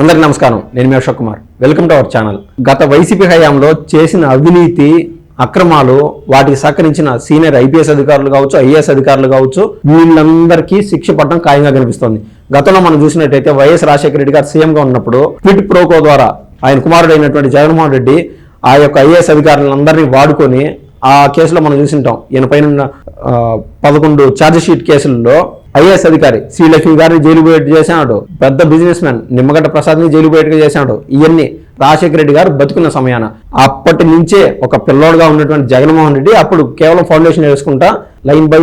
అందరికీ నమస్కారం. నేను మీ Ashok Kumar. Welcome to our channel. గత వైసీపీ హయాంలో చేసిన అవినీతి అక్రమాలు, వాటికి సహకరించిన సీనియర్ ఐపీఎస్ అధికారులు కావచ్చు, ఐఏఎస్ అధికారులు కావచ్చు, వీళ్ళందరికీ శిక్ష పడడం ఖాయంగా కనిపిస్తోంది. గతంలో మనం చూసినట్టయితే వైఎస్ రాజశేఖర రెడ్డి గారు సీఎంగా ఉన్నప్పుడు క్విట్ ప్రోకో ద్వారా ఆయన కుమారుడు అయినటువంటి జగన్మోహన్ రెడ్డి ఆ యొక్క ఐఏఎస్ అధికారులందరినీ వాడుకొని ఆ కేసులో మనం చూసింటాం. ఈయన పైన 11 ఛార్జ్ షీట్ కేసుల్లో ఐఏఎస్ అధికారి శ్రీలక్ష్మి గారిని జైలు బయట చేశాడు. పెద్ద బిజినెస్ మ్యాన్ నిమ్మగడ్డ ప్రసాద్ని జైలు బయటకు చేశాడు. ఇవన్నీ రాజశేఖర రెడ్డి గారు బతుకున్న సమయాన. అప్పటి నుంచే ఒక పిల్లోడుగా ఉన్నటువంటి జగన్మోహన్ రెడ్డి అప్పుడు కేవలం ఫౌండేషన్ వేసుకుంటా లైన్ బై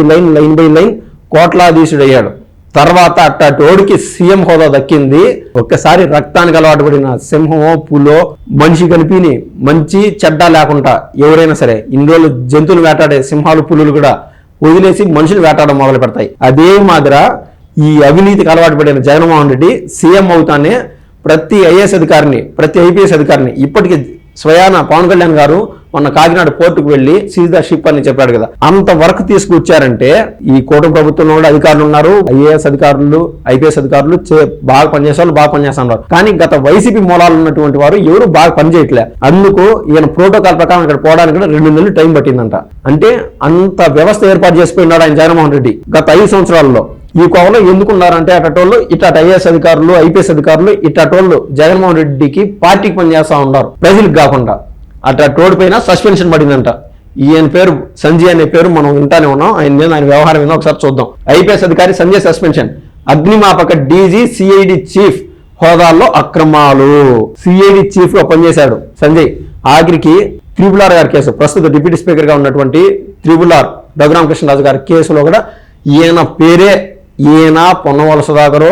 లైన్ కోట్లాధీశుడు అయ్యాడు. తర్వాత అట్టోడికి సీఎం హోదా దక్కింది. ఒక్కసారి రక్తానికి అలవాటు పడిన సింహమో పులో మనిషి కనిపిని మంచి చెడ్డ లేకుండా ఎవరైనా సరే ఇన్ని రోజులు జంతువులు వేటాడే సింహాలు పులులు కూడా వదిలేసి మనుషులు వేటాడడం మొదలు పెడతాయి. అదే మాదిర ఈ అవినీతికి అలవాటు పడిన జగన్మోహన్ రెడ్డి సీఎం అవుతానే ప్రతి ఐఏఎస్ అధికారిని, ప్రతి ఐపీఎస్ అధికారిని ఇప్పటికీ స్వయాన పవన్ కళ్యాణ్ గారు మొన్న కాకినాడ పోర్టుకు వెళ్లి సీజ్ ద షిప్ అని చెప్పాడు కదా, అంత వరకు తీసుకొచ్చారంటే ఈ కూటమి ప్రభుత్వంలో కూడా అధికారులు ఉన్నారు. ఐఏఎస్ అధికారులు, ఐపీఎస్ అధికారులు బాగా పనిచేసే వాళ్ళు బాగా పనిచేస్తున్నారు. కానీ గత వైసీపీ మూలాలు ఉన్నటువంటి వారు ఎవరు బాగా పనిచేయట్లే. అందుకు ఈయన ప్రోటోకాల్ ప్రకారం ఇక్కడ పోవడానికి కూడా 2 నెలలు టైం పట్టిందంట. అంటే అంత వ్యవస్థ ఏర్పాటు చేసిపోయినాడు ఆయన జగన్మోహన్ రెడ్డి గత 5 సంవత్సరాల్లో. ఈ కోవలో ఎందుకున్నారంటే అటోళ్ళు ఇట్ట ఐఏఎస్ అధికారులు, ఐపీఎస్ అధికారులు ఇట్టోళ్ళు జగన్మోహన్ రెడ్డికి పార్టీకి పనిచేస్తా ఉన్నారు, ప్రజలకు కాకుండా. అటోడి పైన సస్పెన్షన్ పడిందంట. ఈయన పేరు సంజయ్ అనే పేరు మనం వింటానే ఉన్నాం. ఆయన వ్యవహారం ఏందో ఒకసారి చూద్దాం. ఐపీఎస్ అధికారి సంజయ్ సస్పెన్షన్. అగ్నిమాపక డీజీ సిఐడి చీఫ్ హోదాల్లో అక్రమాలు. సిఐడి చీఫ్ గా పనిచేశాడు సంజయ్. ఆఖరికి త్రిపులార్ గారి కేసు, ప్రస్తుత డిప్యూటీ స్పీకర్ గా ఉన్నటువంటి త్రిపులార్ రఘురామకృష్ణరాజు గారి కేసులో కూడా ఈయన పేరే, ఈయన పొన్నవలస సుధాకరు,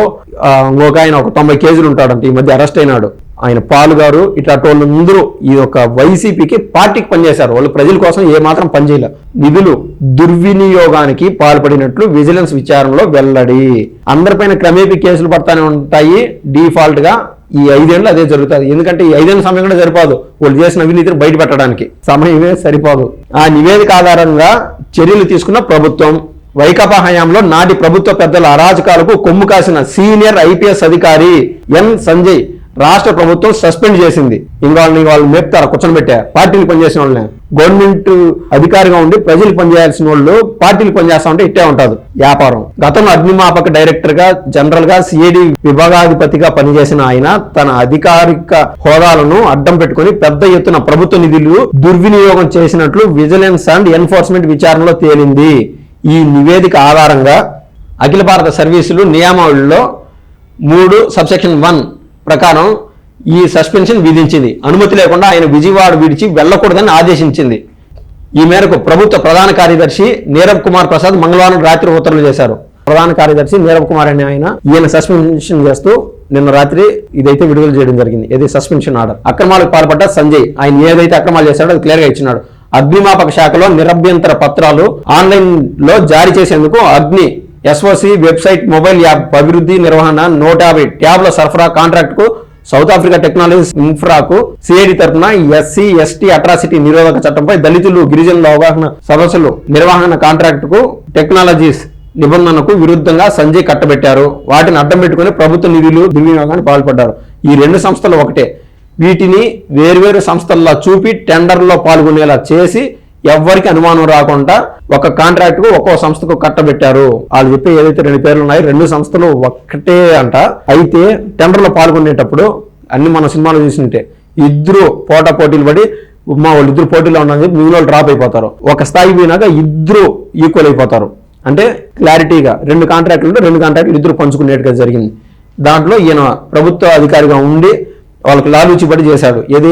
ఇంకొక ఆయన ఒక 90 కేజీలు ఉంటాడంటే ఈ మధ్య అరెస్ట్ అయినాడు. ఆయన పాలు గారు ఇట్లాంటి ఈ యొక్క వైసీపీకి పార్టీకి పనిచేశారు. వాళ్ళు ప్రజల కోసం ఏమాత్రం పనిచేయలేదు. నిధులు దుర్వినియోగానికి పాల్పడినట్లు విజిలెన్స్ విచారణలో వెల్లడి. అందరిపైన క్రమేపీ కేసులు పడతానే ఉంటాయి. డిఫాల్ట్ గా ఈ 5 ఏళ్ళు అదే జరుగుతుంది. ఎందుకంటే ఈ 5 ఏళ్ళ సమయం కూడా సరిపోదు వాళ్ళు చేసిన అవినీతిని బయట పెట్టడానికి, సమయమే సరిపోదు. ఆ నివేదిక ఆధారంగా చర్యలు తీసుకున్న ప్రభుత్వం. వైకాపా హయాంలో నాటి ప్రభుత్వ పెద్దల అరాచకాలకు కొమ్ము కాసిన సీనియర్ ఐపీఎస్ అధికారి ఎన్ సంజయ్ రాష్ట్ర ప్రభుత్వం సస్పెండ్ చేసింది. వాళ్ళు మేపుతారా, కూర్చొని పెట్టా పార్టీలు పనిచేసిన వాళ్ళని. గవర్నమెంట్ అధికారిగా ఉండి ప్రజలు పనిచేయాల్సిన వాళ్ళు పార్టీలు పనిచేస్తా ఉంటే ఇట్టే ఉంటుంది వ్యాపారం. గతంలో అగ్నిమాపక డైరెక్టర్ గా, జనరల్ గా, సిఐడి విభాగాధిపతిగా పనిచేసిన ఆయన తన అధికారిక హోదాలను అడ్డం పెట్టుకుని పెద్ద ఎత్తున ప్రభుత్వ నిధులు దుర్వినియోగం చేసినట్లు విజిలెన్స్ అండ్ ఎన్ఫోర్స్మెంట్ విచారణలో తేలింది. ఈ నివేదిక ఆధారంగా అఖిల భారత సర్వీసులు నియామావళిలో 3 సబ్సెక్షన్ 1 ప్రకారం ఈ సస్పెన్షన్ విధించింది. అనుమతి లేకుండా ఆయన విజయవాడ విడిచి వెళ్లకూడదని ఆదేశించింది. ఈ మేరకు ప్రభుత్వ ప్రధాన కార్యదర్శి నీరబ్ కుమార్ ప్రసాద్ మంగళవారం రాత్రి ఉత్తర్వులు చేశారు. ప్రధాన కార్యదర్శి నీరబ్ కుమార్ అనే ఈయన సస్పెన్షన్ చేస్తూ నిన్న రాత్రి ఇదైతే విడుదల చేయడం జరిగింది. ఇది సస్పెన్షన్ ఆర్డర్. అక్రమాలకు పాల్పడ్డ సంజయ్, ఆయన ఏదైతే అక్రమాలు చేశాడో అది క్లియర్ గా ఇచ్చినాడు. అగ్నిమాపక శాఖలో నిరభ్యంతర పత్రాలు ఆన్లైన్ లో జారీ చేసేందుకు అగ్ని ఎస్ఓసి వెబ్సైట్, మొబైల్ యాప్ అభివృద్ధి, నిర్వహణ 150 ట్యాబ్ల సరఫరా కాంట్రాక్ట్ కు సౌత్ ఆఫ్రికా టెక్నాలజీస్ ఇన్ఫ్రాకు సిఐడి తరఫున ఎస్సీ ఎస్టీ అట్రాసిటీ నిరోధక చట్టంపై దళితులు, గిరిజనుల అవగాహన సదస్సులు నిర్వహణ కాంట్రాక్ట్ కు టెక్నాలజీస్ నిబంధనకు విరుద్ధంగా సంజయ్ కట్టబెట్టారు. వాటిని అడ్డం పెట్టుకుని ప్రభుత్వ నిధులు దుర్వినియోగానికి పాల్పడ్డారు. ఈ 2 సంస్థలు ఒకటే. వీటిని వేర్వేరు సంస్థల్లో చూపి టెండర్లో పాల్గొనేలా చేసి ఎవ్వరికి అనుమానం రాకుండా ఒక కాంట్రాక్ట్ కు ఒక్కో సంస్థకు కట్టబెట్టారు. వాళ్ళు చెప్పే ఏదైతే 2 పేర్లు ఉన్నాయి, 2 సంస్థలు ఒక్కటే అంట. అయితే టెండర్లో పాల్గొనేటప్పుడు అన్ని మన సినిమాలు చూసినట్టే ఇద్దరు పోటీలు పడి వాళ్ళిద్దరు పోటీలో ఉన్నది మిగిలిన డ్రాప్ అయిపోతారు. ఒక స్థాయి పోయినాక ఇద్దరు ఈక్వల్ అయిపోతారు. అంటే క్లారిటీగా 2 కాంట్రాక్టులు 2 కాంట్రాక్టులు ఇద్దరు పంచుకునేట్టుగా జరిగింది. దాంట్లో ఈయన ప్రభుత్వ అధికారిగా ఉండి వాళ్ళకి లాలూచిపడి చేశాడు. ఏది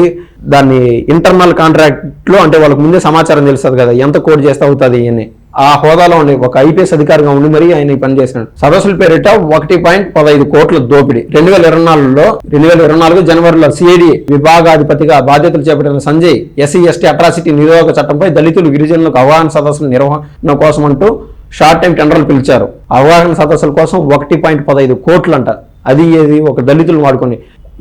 దాన్ని ఇంటర్నల్ కాంట్రాక్ట్ లో, అంటే వాళ్ళకి ముందే సమాచారం తెలుస్తుంది కదా ఎంత కోడ్ చేస్తే అవుతుంది అని. ఆ హోదాలో ఉండి ఒక ఐపీఎస్ అధికారిగా ఉండి మరీ ఆయన పని చేసినాడు. సదస్సుల పేరిట 1.15 కోట్ల దోపిడీ. 2024 జనవరిలో సిఐడి విభాగాధిపతిగా బాధ్యతలు చేపట్టిన సంజయ్ ఎస్సీ ఎస్టీ అట్రాసిటీ నిరోధక చట్టంపై దళితులు, గిరిజనులకు అవగాహన సదస్సుల నిర్వహణ కోసం అంటూ షార్ట్ టైం టెండర్లు పిలిచారు. అవగాహన సదస్సుల కోసం 1.15 కోట్లు అంట. అది ఏది ఒక దళితులను వాడుకొని,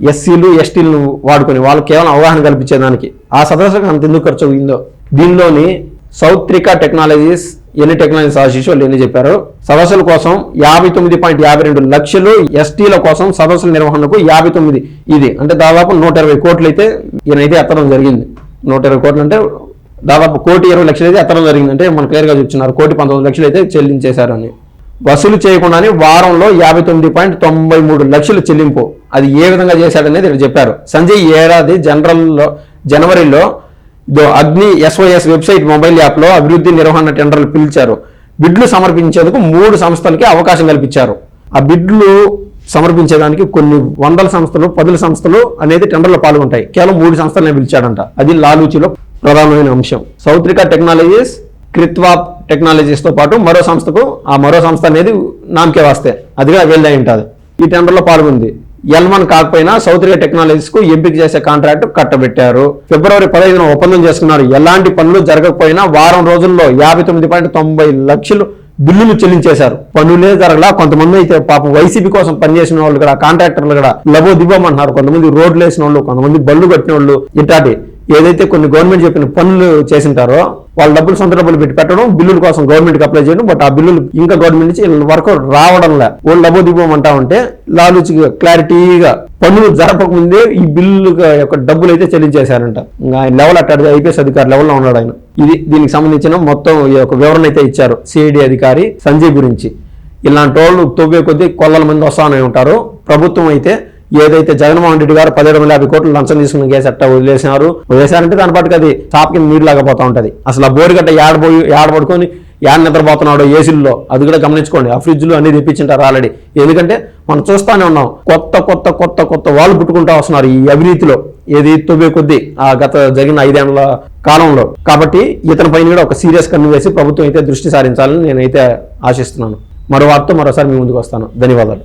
ఎస్సీలు ఎస్టీలను వాడుకొని వాళ్ళకి కేవలం అవగాహన కల్పించేదానికి ఆ సదస్సుకు అంత ఎందుకు ఖర్చు అయిందో. దీనిలోని సౌత్రికా టెక్నాలజీస్ ఎన్ని టెక్నాలజీస్ ఆశీస్ వాళ్ళు ఎన్ని చెప్పారు. సదస్సుల కోసం 59.52 లక్షలు, ఎస్టీల కోసం సదస్సుల నిర్వహణకు 59, ఇది అంటే దాదాపు 120 కోట్లు అయితే ఈయనైతే ఎత్తడం జరిగింది. 120 కోట్లు అంటే దాదాపు 1,20,00,000 అయితే ఎత్తడం జరిగింది. అంటే మన క్లియర్గా చెప్తున్నారు 1,19,00,000 అయితే చెల్లించేశారు అని. వసూలు చేయకుండానే వారంలో 59.93 లక్షలు చెల్లింపు, అది ఏ విధంగా చేశాడనేది ఇక్కడ చెప్పారు. సంజయ్ ఈ ఏడాది జనవరిలో అగ్ని SOS వెబ్సైట్ మొబైల్ యాప్లో అభివృద్ధి నిర్వహణ టెండర్లు పిలిచారు. బిడ్లు సమర్పించేందుకు 3 సంస్థలకి అవకాశం కల్పించారు. ఆ బిడ్లు సమర్పించేదానికి కొన్ని వందల సంస్థలు, 10 సంస్థలు అనేది టెండర్లో పాల్గొంటాయి. కేవలం 3 సంస్థలనే పిలిచాడంట. అది లాలూచిలో ప్రధానమైన అంశం. సౌత్రిక టెక్నాలజీస్, క్రిత్వా టెక్నాలజీస్తో పాటు మరో సంస్థకు, ఆ మరో సంస్థ అనేది నామకే వాస్తే అదిగా వెళ్ళి ఉంటుంది. ఈ టెండర్లో పాల్గొంది. L1 కాకపోయినా సౌత్రిక టెక్నాలజీస్ కు ఎంపిక చేసే కాంట్రాక్ట్ కట్టబెట్టారు. ఫిబ్రవరి 15న ఒప్పందం చేసుకున్నారు. ఎలాంటి పనులు జరగకపోయినా వారం రోజుల్లో 59.90 లక్షలు బిల్లులు చెల్లించేశారు. పనులే జరగలా. కొంతమంది అయితే పాపం వైసీపీ కోసం పనిచేసిన వాళ్ళు కూడా, కాంట్రాక్టర్లు కూడా లబో దిబ్బమంటున్నారు. కొంతమంది రోడ్లు వేసిన వాళ్ళు, కొంతమంది బళ్ళు కట్టిన వాళ్ళు, ఇట్లాంటి ఏదైతే కొన్ని గవర్నమెంట్ చెప్పిన పనులు చేసింటారో వాళ్ళు డబ్బులు, సొంత డబ్బులు పెట్టి పెట్టడం, బిల్లుల కోసం గవర్నమెంట్కి అప్లై చేయడం. బట్ ఆ బిల్లులు ఇంకా గవర్నమెంట్ నుంచి వరకు రావడంలే. వాళ్ళు డబ్బు దిబ్బమంటా ఉంటే లాలూచిగా క్లారిటీగా పనులు జరపకముందే ఈ బిల్లు యొక్క డబ్బులు అయితే చెల్లించేశారంట. ఇంకా ఆయన లెవెల్ అట్టాడు, IPS అధికారి లెవెల్లో ఉన్నాడు ఆయన. ఇది దీనికి సంబంధించిన మొత్తం ఈ యొక్క వివరణ అయితే ఇచ్చారు CID అధికారి సంజయ్ గురించి. ఇలాంటి వాళ్ళు తొవ్వే కొద్దీ కొల్లల మంది వస్తానే ఉంటారు. ప్రభుత్వం అయితే ఏదైతే జగన్మోహన్ రెడ్డి గారు 1750 కోట్లు లంచం తీసుకున్న కేసు అట్టా వదిలేశారంటే దాని పాటుకు అది చాప కింద నీరు లాగపోతా ఉంటుంది. అసలు ఆ బోరుగట్ట ఏడబడుకొని నిద్రపోతున్నాడు ఏసీల్లో, అది కూడా గమనించుకోండి. ఆ ఫ్రిడ్జ్లు అన్ని తెప్పించుంటారు ఆల్రెడీ. ఎందుకంటే మనం చూస్తానే ఉన్నాం, కొత్త వాళ్ళు పుట్టుకుంటూ వస్తున్నారు ఈ అవినీతిలో, ఏది తొవ్వే కొద్దీ ఆ గత జరిగిన 5 ఏళ్ల కాలంలో. కాబట్టి ఇతని పైన కూడా ఒక సీరియస్ కన్ను వేసి ప్రభుత్వం అయితే దృష్టి సారించాలని నేనైతే ఆశిస్తున్నాను. మరో వార్తతో మరోసారి మీ ముందుకు వస్తాను. ధన్యవాదాలు.